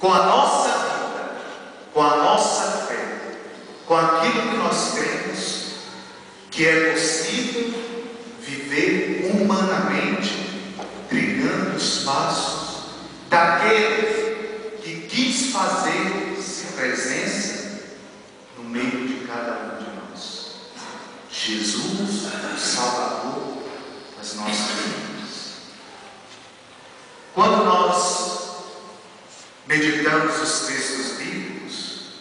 com a nossa vida, com a nossa fé, com aquilo que nós cremos, que é possível viver humanamente, trilhando os passos daquele que quis fazer-se presença no meio de cada um de nós. Jesus, o Salvador das nossas vidas. Quando nós meditamos os textos bíblicos,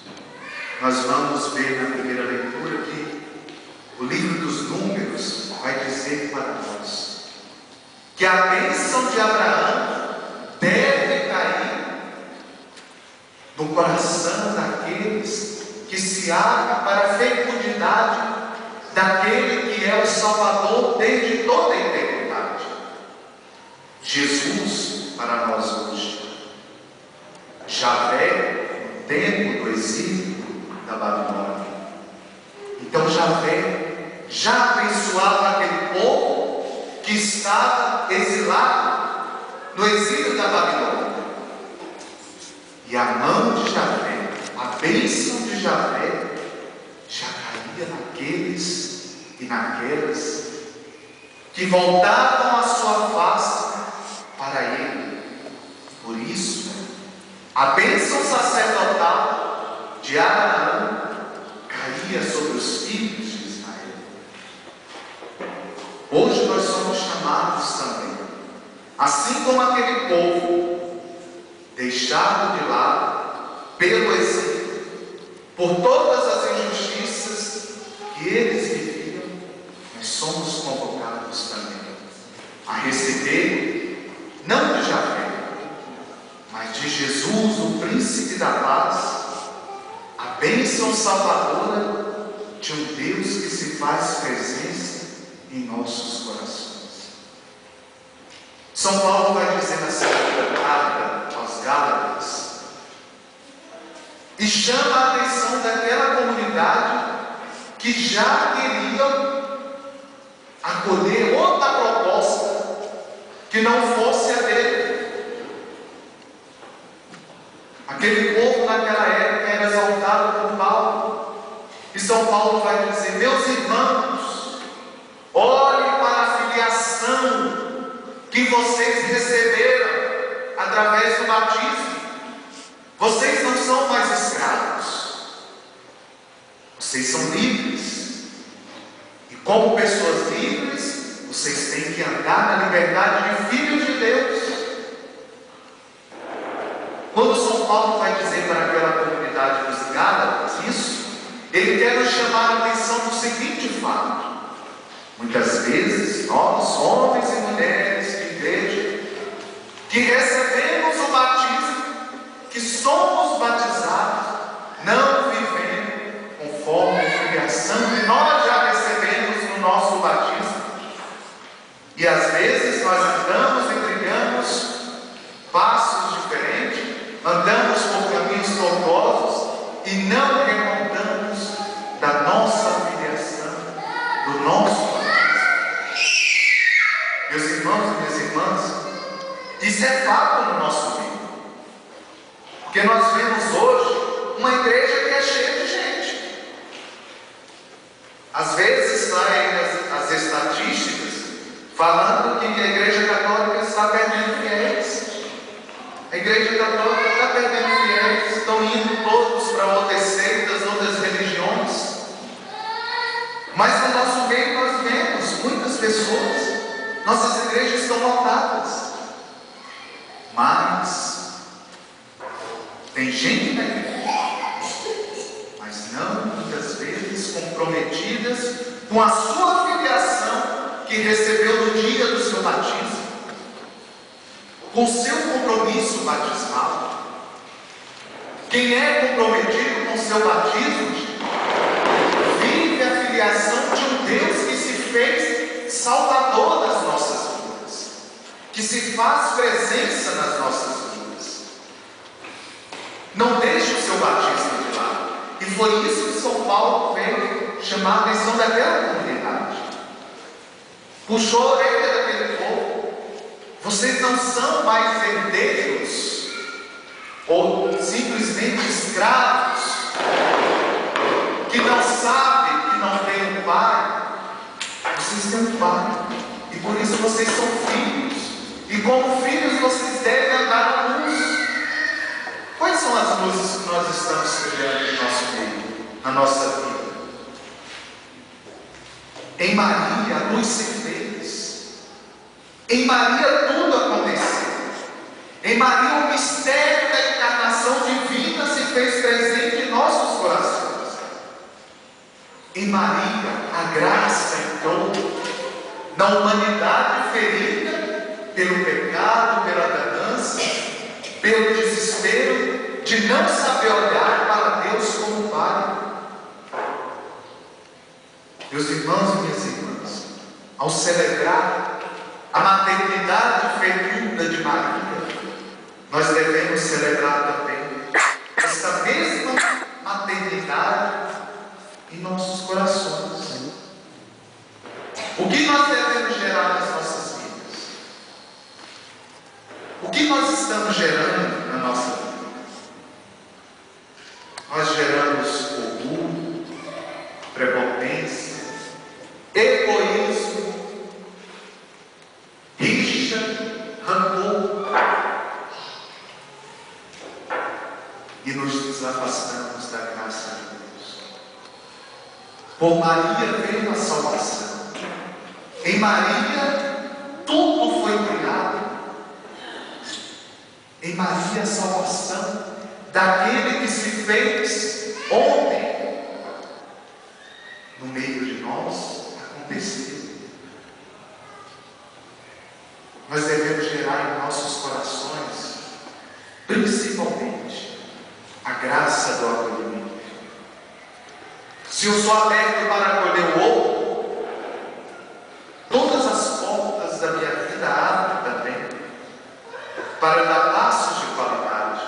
nós vamos ver na primeira leitura que o livro dos Números vai dizer para nós que a bênção de Abraão deve cair no coração daqueles que se abrem para a fecundidade daquele que é o Salvador desde toda a eternidade. Jesus para nós hoje, Javé no tempo do exílio da Babilônia. Então Javé já abençoava aquele povo que estava exilado no exílio da Babilônia. E a mão de Javé, a bênção de Javé, já caía naqueles e naquelas que voltavam a sua face para ele. Por isso, a bênção sacerdotal de Abraão caía sobre os filhos de Israel. Hoje nós somos chamados também, assim como aquele povo deixado de lado pelo exílio, por todas as injustiças que eles viviam, nós somos convocados também a receber, não de Javé, mas de Jesus, o príncipe da paz, a bênção salvadora de um Deus que se faz presença em nossos corações. São Paulo vai dizer na segunda carta aos Gálatas, e chama a atenção daquela comunidade que já queria acolher outra proposta que não fosse a dele. Aquele povo naquela época era exaltado por Paulo, e São Paulo vai dizer: meus irmãos, olhem para a filiação que vocês receberam através do batismo. Vocês não são mais escravos, vocês são livres, e como pessoas livres, vocês têm que andar na liberdade de filhos de Deus. Quando São Paulo vai dizer para aquela comunidade dos Gálatas isso, ele quer nos chamar a atenção do seguinte fato: muitas vezes nós, homens e mulheres de igreja, que recebemos o batismo, que somos batizados, não vivendo conforme a filiação que nós já recebemos no nosso batismo. E às vezes nós andamos e trilhamos passos diferentes, andamos por caminhos tortuosos e não remontamos da nossa filiação, do nosso batismo. Meus irmãos e minhas irmãs, isso é fato no nosso meio. Porque nós vemos hoje uma igreja que é cheia de gente. Às vezes saem as estatísticas falando que a igreja católica está perdendo fiéis. A igreja católica está perdendo fiéis, estão indo todos para outras seitas, outras religiões. Mas no nosso meio nós vemos muitas pessoas, nossas igrejas estão lotadas. Mas tem gente na igreja, mas não muitas vezes comprometidas com a sua filiação que recebeu no dia do seu batismo, com o seu compromisso batismal. Quem é comprometido com o seu batismo vive a filiação de um Deus que se fez Salvador das nossas vidas, que se faz presença nas nossas vidas. Não deixe o seu batismo de lado. E foi isso que São Paulo veio chamar a atenção daquela comunidade. Puxou a orelha daquele povo: vocês não são mais herdeiros ou simplesmente escravos, que não sabem que não têm um pai. Vocês têm um pai, e por isso vocês são filhos, e como filhos vocês devem andar na luz. Quais são as luzes que nós estamos criando no nosso meio, na nossa vida? Em Maria a luz se fez, em Maria tudo aconteceu, em Maria o mistério da encarnação divina se fez presente em nossos corações. Em Maria a graça entrou na humanidade ferida pelo pecado, pela ganância, pelo desespero de não saber olhar para Deus como Pai. Meus irmãos e minhas irmãs, ao celebrar a maternidade fecunda de Maria, nós devemos celebrar também essa mesma maternidade em nossos corações. O que nós devemos gerar nas nossas vidas? O que nós estamos gerando na nossa vida? Nós geramos orgulho, prepotência, egoísmo, rixa, rancor, e nos afastamos da graça de Deus. Por Maria veio a salvação. Em Maria tudo foi criado. Em Maria a salvação daquele que se fez homem no meio de nós aconteceu. Nós devemos gerar em nossos corações, principalmente, a graça do acolhimento. Se eu sou aberto para acolher o outro, todas as portas da minha vida abrem também para dar passos de qualidade,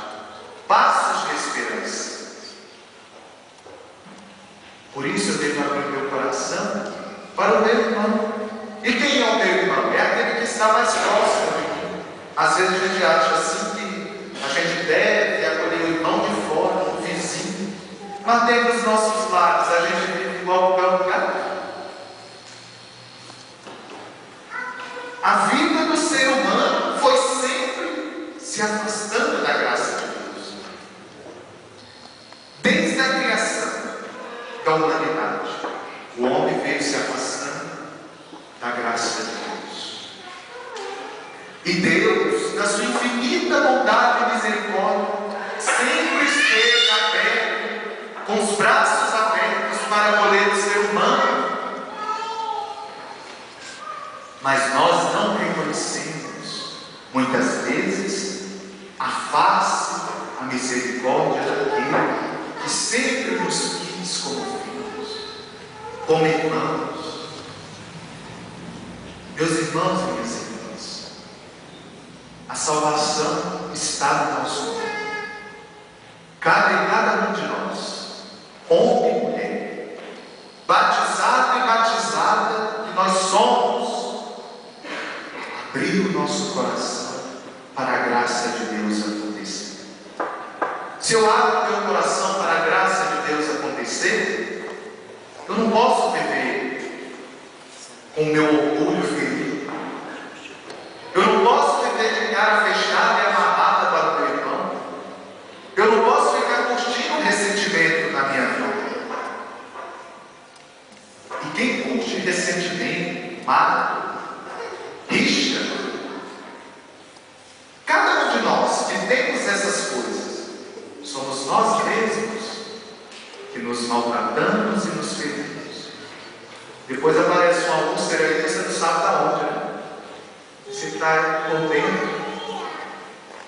passos de esperança. Por isso eu devo abrir meu coração para o meu irmão. E quem é o meu irmão? É aquele que está mais próximo de mim. Às vezes a gente acha assim que a gente deve acolher o irmão de fora, o vizinho. Mas dentro dos nossos lares a gente vive igual o cão gato. A vida do ser humano foi sempre se afastando da graça de Deus. Desde a criação da humanidade, o homem veio se afastando da graça de Deus. E Deus, na sua infinita bondade e misericórdia, sempre esteve aberto, com os braços abertos para acolher o ser humano. Mas nós não reconhecemos, muitas vezes, a face, a misericórdia daquele que sempre nos quis como filhos, como irmãos. Meus irmãos e minhas irmãs, a salvação está no nosso meio. Cabe a cada um de nós, homem e mulher, batizado e batizada que nós somos, abrir o nosso coração para a graça de Deus acontecer. Se eu abro o meu coração para a graça de Deus acontecer, eu não posso viver com o meu orgulho ferido. Eu não posso viver de cara fechada e amarrada para o meu irmão. Eu não posso ficar curtindo ressentimento na minha vida. E quem curte ressentimento, mágoa, rixa, cada um de nós que temos essas coisas, somos nós mesmos que nos maltratamos e nos ferimos. Depois aparece uma úlcera aí, você não sabe da onde, né? Você está contendo,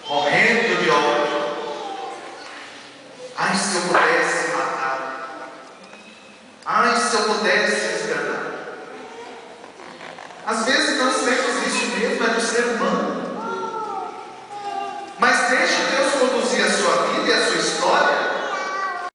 morrendo de ódio. Ai, se eu pudesse matar. Ai, se eu pudesse esganar. Às vezes nós temos isso mesmo, é do ser humano.